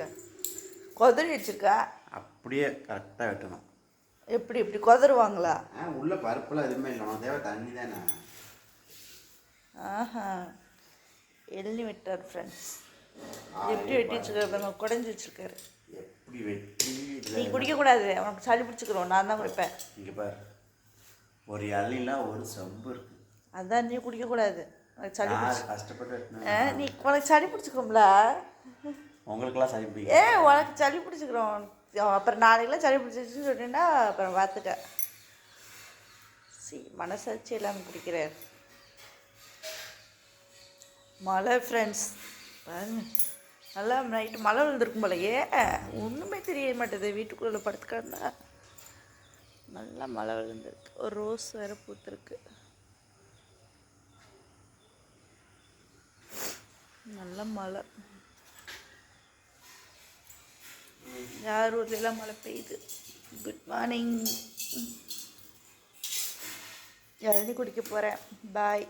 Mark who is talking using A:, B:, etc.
A: வச்சுருக்க? கொதறி வச்சுருக்க?
B: அப்படியே கரெக்டாக வெட்டணும்.
A: எப்படி கொதறுவாங்களா?
B: உள்ள பருப்புலாம் எதுவுமே இல்லை, தேவை தண்ணி தானே.
A: ஆஹா, எள்ளி விட்டார் ஃப்ரெண்ட்ஸ். எப்படி வெட்டி வச்சுருக்காரு, குடஞ்சி வச்சுருக்காரு.
B: எப்படி வெட்டி
A: நீ குடிக்கக்கூடாது, உனக்கு சளி பிடிச்சிக்கிறோம். நான் தான் குடிப்பேன்.
B: இங்கே பாரு, ஒரு இலையிலாம் ஒரு சம்பு இருக்கு.
A: அதான் நீ குடிக்கக்கூடாது, உனக்கு சளி பிடிச்சி.
B: கஷ்டப்பட்டு
A: நீ உனக்கு சளி பிடிச்சிக்கிறோம்ல.
B: உங்களுக்கெல்லாம் சளி பிடிக்கும்.
A: உனக்கு சளி பிடிச்சிக்கிறோம். அப்புறம் நாளைக்கெல்லாம் சளி பிடிச்சிச்சுன்னு சொன்னீங்கன்னா அப்புறம் பார்த்துக்க. மனசாட்சி எல்லாம் குடிக்கிறார். மழை ஃப்ரெண்ட்ஸ் பாருங்க, நல்லா நைட்டு மழை விழுந்துருக்கும் போலையே, ஒன்றுமே தெரிய மாட்டேது. வீட்டுக்குள்ளே படுத்துக்காருந்தா நல்லா மழை விழுந்துருக்கு. ஒரு ரோஸ் வேறு பூத்துருக்கு. நல்ல மழை. யார் ஊர்லாம் மழை பெய்யுது. Good morning. இளநீ குடிக்க போகிறேன். பாய்.